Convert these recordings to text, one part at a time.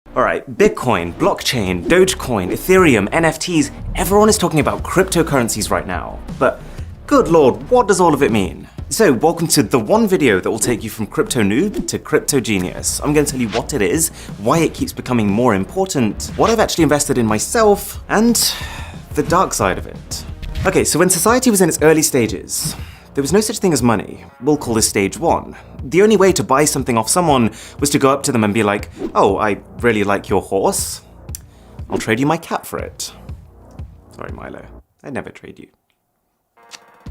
Alright, Bitcoin, blockchain, Dogecoin, Ethereum, NFTs, everyone is talking about cryptocurrencies right now. But good lord, what does all of it mean? So, welcome to the one video that will take you from crypto noob to crypto genius. I'm going to tell you what it is, why it keeps becoming more important, what I've actually invested in myself, and the dark side of it. Okay, so when society was in its early stages, there was no such thing as money. We'll call this stage one. The only way to buy something off someone was to go up to them and be like, oh, I really like your horse. I'll trade you my cat for it. Sorry, Milo. I'd never trade you.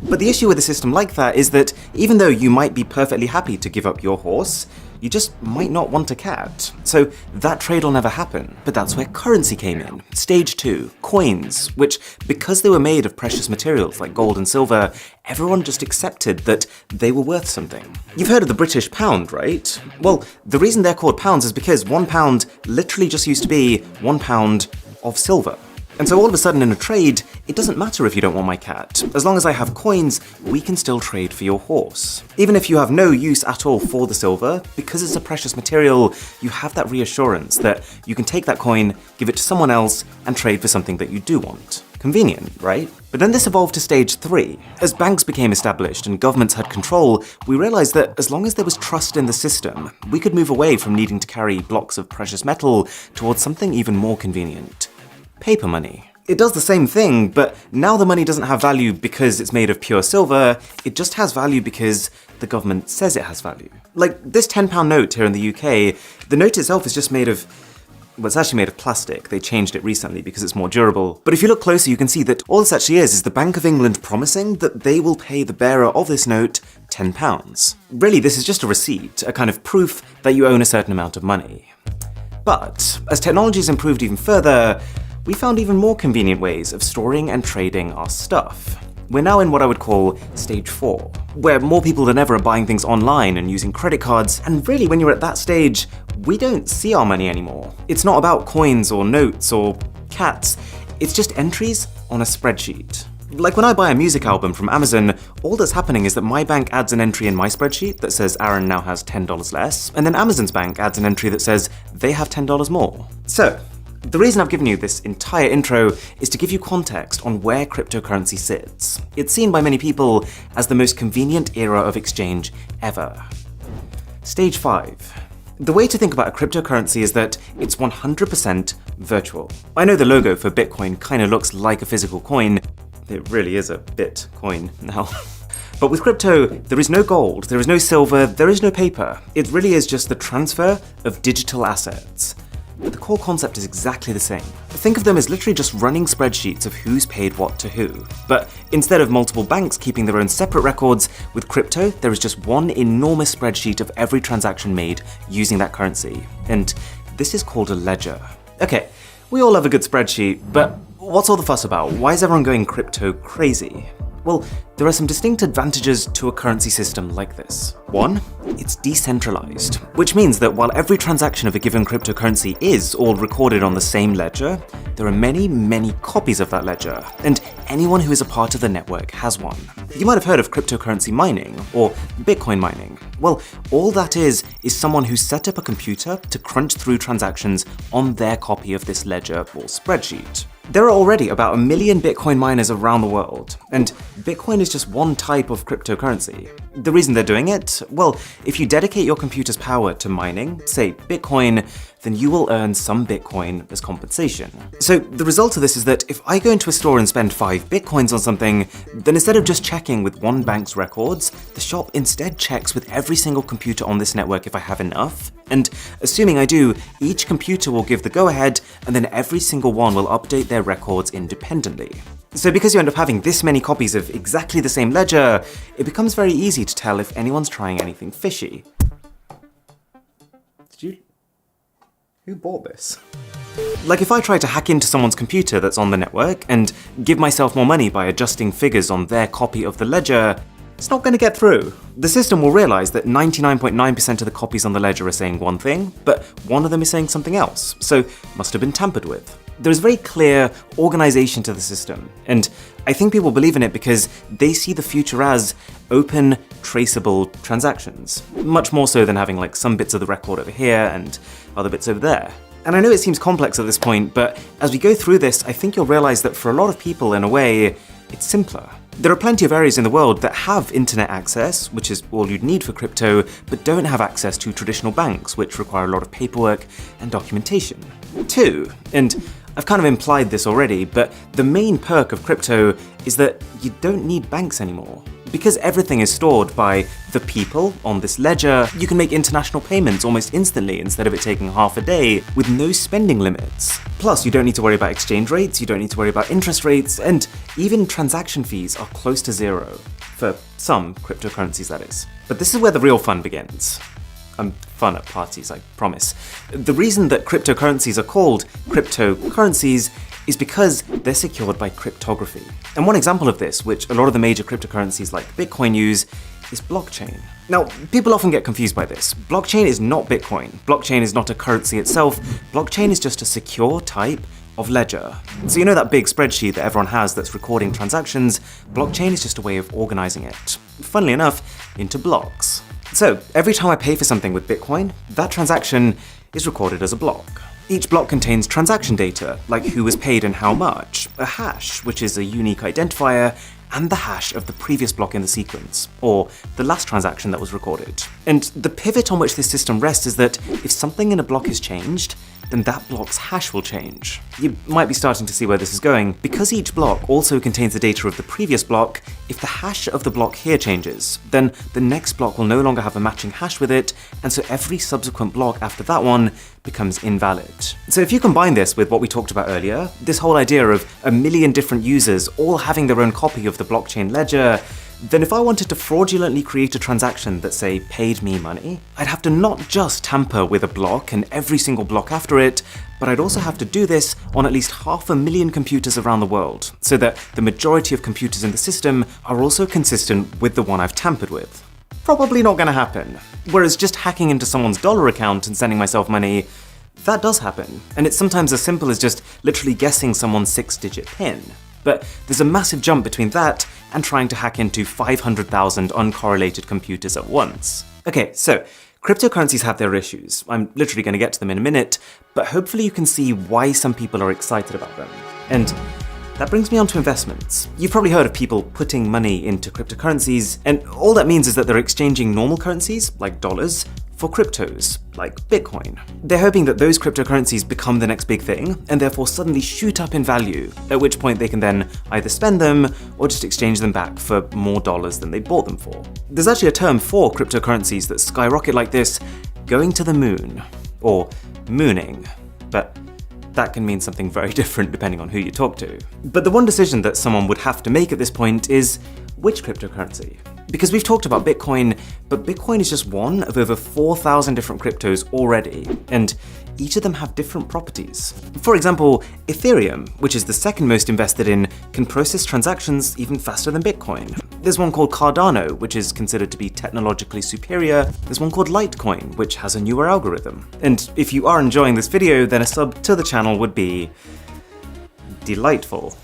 But the issue with a system like that is that even though you might be perfectly happy to give up your horse, you just might not want a cat. So that trade will never happen. But that's where currency came in. Stage 2, coins, which, because they were made of precious materials like gold and silver, everyone just accepted that they were worth something. You've heard of the British pound, right? Well, the reason they're called pounds is because £1 literally just used to be £1 of silver. And so all of a sudden in a trade, it doesn't matter if you don't want my cat. As long as I have coins, we can still trade for your horse. Even if you have no use at all for the silver, because it's a precious material, you have that reassurance that you can take that coin, give it to someone else, and trade for something that you do want. Convenient, right? But then this evolved to stage 3. As banks became established and governments had control, we realized that as long as there was trust in the system, we could move away from needing to carry blocks of precious metal towards something even more convenient. Paper money. It does the same thing, but now the money doesn't have value because it's made of pure silver, it just has value because the government says it has value. Like this £10 note here in the UK, the note itself is just made of, well, it's actually made of plastic. They changed it recently because it's more durable. But if you look closer, you can see that all this actually is the Bank of England promising that they will pay the bearer of this note £10. Really, this is just a receipt, a kind of proof that you own a certain amount of money. But as technology has improved even further, we found even more convenient ways of storing and trading our stuff. We're now in what I would call stage 4, where more people than ever are buying things online and using credit cards, and really when you're at that stage, we don't see our money anymore. It's not about coins or notes or cats, it's just entries on a spreadsheet. Like when I buy a music album from Amazon, all that's happening is that my bank adds an entry in my spreadsheet that says Aaron now has $10 less, and then Amazon's bank adds an entry that says they have $10 more. So, the reason I've given you this entire intro is to give you context on where cryptocurrency sits. It's seen by many people as the most convenient era of exchange ever. Stage 5. The way to think about a cryptocurrency is that it's 100% virtual. I know the logo for Bitcoin kind of looks like a physical coin. It really is a Bitcoin now. But with crypto, there is no gold, there is no silver, there is no paper. It really is just the transfer of digital assets. But the core concept is exactly the same. Think of them as literally just running spreadsheets of who's paid what to who. But instead of multiple banks keeping their own separate records, with crypto, there is just one enormous spreadsheet of every transaction made using that currency. And this is called a ledger. Okay, we all love a good spreadsheet, but what's all the fuss about? Why is everyone going crypto crazy? Well, there are some distinct advantages to a currency system like this. One, it's decentralized, which means that while every transaction of a given cryptocurrency is all recorded on the same ledger, there are many, many copies of that ledger, and anyone who is a part of the network has one. You might have heard of cryptocurrency mining, or Bitcoin mining. Well, all that is someone who set up a computer to crunch through transactions on their copy of this ledger or spreadsheet. There are already about 1 million Bitcoin miners around the world, and Bitcoin is just one type of cryptocurrency. The reason they're doing it? Well, if you dedicate your computer's power to mining, say Bitcoin, then you will earn some Bitcoin as compensation. So the result of this is that if I go into a store and spend 5 Bitcoins on something, then instead of just checking with one bank's records, the shop instead checks with every single computer on this network if I have enough. And assuming I do, each computer will give the go-ahead, and then every single one will update their records independently. So because you end up having this many copies of exactly the same ledger, it becomes very easy to tell if anyone's trying anything fishy. Who bought this? Like if I try to hack into someone's computer that's on the network and give myself more money by adjusting figures on their copy of the ledger, it's not going to get through. The system will realize that 99.9% of the copies on the ledger are saying one thing, but one of them is saying something else, so must have been tampered with. There's very clear organization to the system, and I think people believe in it because they see the future as open, traceable transactions, much more so than having like some bits of the record over here and other bits over there. And I know it seems complex at this point, but as we go through this, I think you'll realize that for a lot of people, in a way, it's simpler. There are plenty of areas in the world that have internet access, which is all you'd need for crypto, but don't have access to traditional banks, which require a lot of paperwork and documentation. 2, and I've kind of implied this already, but the main perk of crypto is that you don't need banks anymore. Because everything is stored by the people on this ledger, you can make international payments almost instantly instead of it taking half a day with no spending limits. Plus, you don't need to worry about exchange rates, you don't need to worry about interest rates, and even transaction fees are close to zero. For some cryptocurrencies, that is. But this is where the real fun begins. I'm fun at parties, I promise. The reason that cryptocurrencies are called cryptocurrencies is because they're secured by cryptography. And one example of this, which a lot of the major cryptocurrencies like Bitcoin use, is blockchain. Now, people often get confused by this. Blockchain is not Bitcoin. Blockchain is not a currency itself. Blockchain is just a secure type of ledger. So you know that big spreadsheet that everyone has that's recording transactions? Blockchain is just a way of organizing it, funnily enough, into blocks. So every time I pay for something with Bitcoin, that transaction is recorded as a block. Each block contains transaction data, like who was paid and how much, a hash, which is a unique identifier, and the hash of the previous block in the sequence, or the last transaction that was recorded. And the pivot on which this system rests is that if something in a block is changed, then that block's hash will change. You might be starting to see where this is going. Because each block also contains the data of the previous block, if the hash of the block here changes, then the next block will no longer have a matching hash with it, and so every subsequent block after that one becomes invalid. So if you combine this with what we talked about earlier, this whole idea of a million different users all having their own copy of the blockchain ledger, then if I wanted to fraudulently create a transaction that, say, paid me money, I'd have to not just tamper with a block and every single block after it, but I'd also have to do this on at least 500,000 computers around the world, so that the majority of computers in the system are also consistent with the one I've tampered with. Probably not gonna happen. Whereas just hacking into someone's dollar account and sending myself money, that does happen. And it's sometimes as simple as just literally guessing someone's 6-digit PIN. But there's a massive jump between that and trying to hack into 500,000 uncorrelated computers at once. Okay, so cryptocurrencies have their issues. I'm literally going to get to them in a minute, but hopefully you can see why some people are excited about them. And that brings me on to investments. You've probably heard of people putting money into cryptocurrencies, and all that means is that they're exchanging normal currencies, like dollars, for cryptos, like Bitcoin. They're hoping that those cryptocurrencies become the next big thing, and therefore suddenly shoot up in value, at which point they can then either spend them, or just exchange them back for more dollars than they bought them for. There's actually a term for cryptocurrencies that skyrocket like this, going to the moon, or mooning, but that can mean something very different depending on who you talk to. But the one decision that someone would have to make at this point is, which cryptocurrency? Because we've talked about Bitcoin, but Bitcoin is just one of over 4,000 different cryptos already, and each of them have different properties. For example, Ethereum, which is the second most invested in, can process transactions even faster than Bitcoin. There's one called Cardano, which is considered to be technologically superior. There's one called Litecoin, which has a newer algorithm. And if you are enjoying this video, then a sub to the channel would be delightful.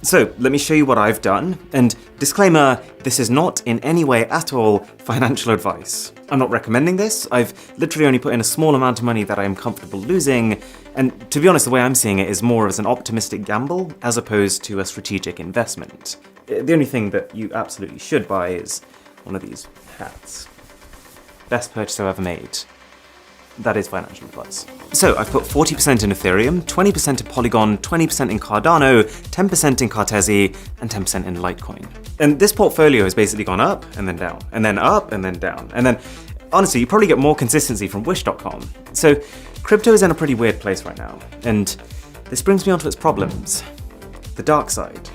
So let me show you what I've done, and disclaimer, this is not in any way at all financial advice. I'm not recommending this, I've literally only put in a small amount of money that I am comfortable losing, and to be honest, the way I'm seeing it is more as an optimistic gamble as opposed to a strategic investment. The only thing that you absolutely should buy is one of these hats. Best purchase I've ever made. That is financial advice. So I've put 40% in Ethereum, 20% in Polygon, 20% in Cardano, 10% in Cartesi, and 10% in Litecoin. And this portfolio has basically gone up and then down, and then up and then down. And then, honestly, you probably get more consistency from Wish.com. So crypto is in a pretty weird place right now. And this brings me on to its problems. The dark side.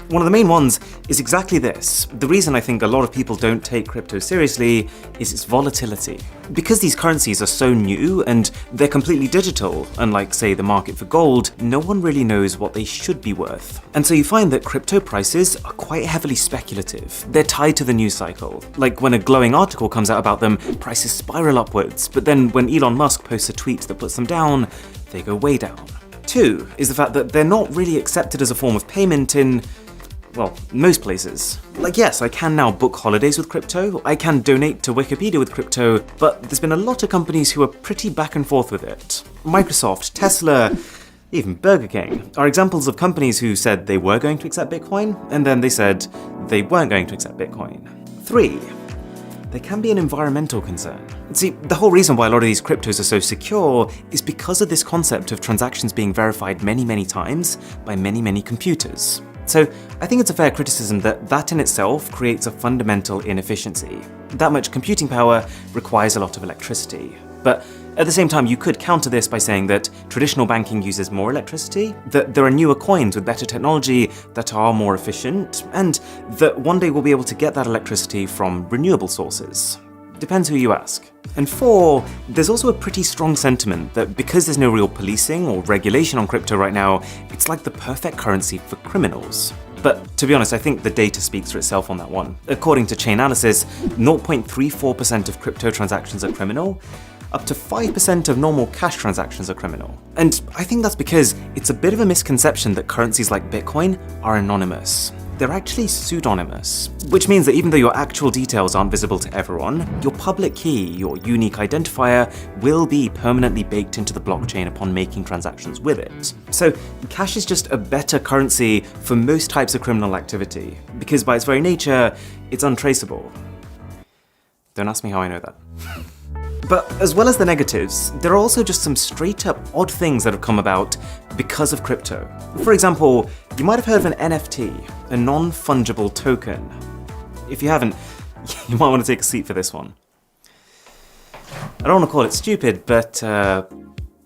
One of the main ones is exactly this. The reason I think a lot of people don't take crypto seriously is its volatility. Because these currencies are so new and they're completely digital, unlike, say, the market for gold, no one really knows what they should be worth. And so you find that crypto prices are quite heavily speculative. They're tied to the news cycle. Like when a glowing article comes out about them, prices spiral upwards, but then when Elon Musk posts a tweet that puts them down, they go way down. 2 is the fact that they're not really accepted as a form of payment in, well, most places. Like, yes, I can now book holidays with crypto, I can donate to Wikipedia with crypto, but there's been a lot of companies who are pretty back and forth with it. Microsoft, Tesla, even Burger King are examples of companies who said they were going to accept Bitcoin, and then they said they weren't going to accept Bitcoin. 3. There can be an environmental concern. See, the whole reason why a lot of these cryptos are so secure is because of this concept of transactions being verified many times by many computers. So I think it's a fair criticism that in itself creates a fundamental inefficiency. That much computing power requires a lot of electricity. But at the same time, you could counter this by saying that traditional banking uses more electricity, that there are newer coins with better technology that are more efficient, and that one day we'll be able to get that electricity from renewable sources. Depends who you ask. And 4, there's also a pretty strong sentiment that because there's no real policing or regulation on crypto right now, it's like the perfect currency for criminals. But to be honest, I think the data speaks for itself on that one. According to Chainalysis, 0.34% of crypto transactions are criminal, up to 5% of normal cash transactions are criminal. And I think that's because it's a bit of a misconception that currencies like Bitcoin are anonymous. They're actually pseudonymous, which means that even though your actual details aren't visible to everyone, your public key, your unique identifier, will be permanently baked into the blockchain upon making transactions with it. So cash is just a better currency for most types of criminal activity, because by its very nature, it's untraceable. Don't ask me how I know that. But as well as the negatives, there are also just some straight up odd things that have come about because of crypto. For example, you might have heard of an NFT, a non-fungible token. If you haven't, you might want to take a seat for this one. I don't want to call it stupid, but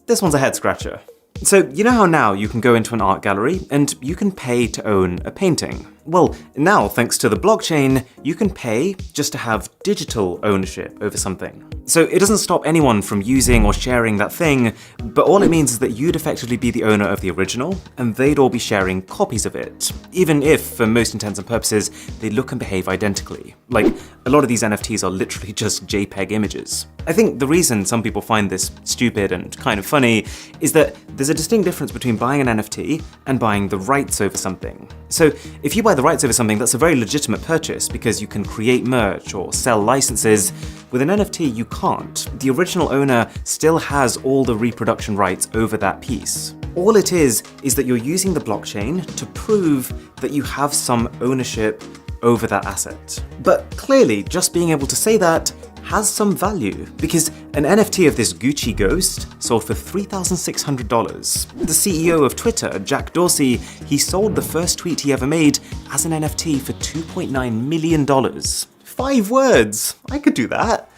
this one's a head scratcher. So you know how now you can go into an art gallery and you can pay to own a painting? Well, now thanks to the blockchain, you can pay just to have digital ownership over something. So it doesn't stop anyone from using or sharing that thing, but all it means is that you'd effectively be the owner of the original, and they'd all be sharing copies of it, even if, for most intents and purposes, they look and behave identically. Like, a lot of these NFTs are literally just JPEG images. I think the reason some people find this stupid and kind of funny is that there's a distinct difference between buying an NFT and buying the rights over something. So if you buy the rights over something, that's a very legitimate purchase because you can create merch or sell licenses. With an NFT, you can't. The original owner still has all the reproduction rights over that piece. All it is that you're using the blockchain to prove that you have some ownership over that asset. But clearly, just being able to say that has some value, because an NFT of this Gucci ghost sold for $3,600. The CEO of Twitter, Jack Dorsey, he sold the first tweet he ever made as an NFT for $2.9 million. 5 words! I could do that.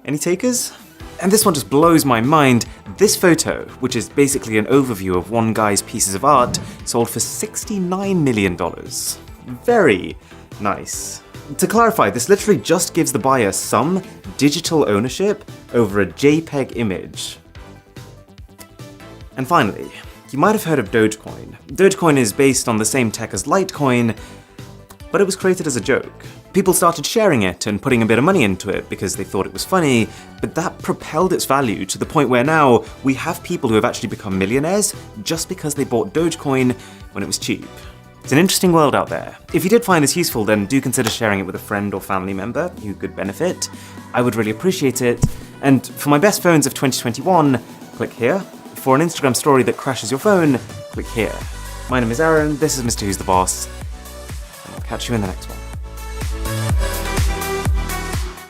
Any takers? And this one just blows my mind. This photo, which is basically an overview of one guy's pieces of art, sold for $69 million. Very nice. To clarify, this literally just gives the buyer some digital ownership over a JPEG image. And finally, you might have heard of Dogecoin. Dogecoin is based on the same tech as Litecoin, but it was created as a joke. People started sharing it and putting a bit of money into it because they thought it was funny, but that propelled its value to the point where now we have people who have actually become millionaires just because they bought Dogecoin when it was cheap. It's an interesting world out there. If you did find this useful, then do consider sharing it with a friend or family member who could benefit. I would really appreciate it. And for my best phones of 2021, click here. For an Instagram story that crashes your phone, click here. My name is Aaron, this is Mr. Who's the Boss, and I'll catch you in the next one.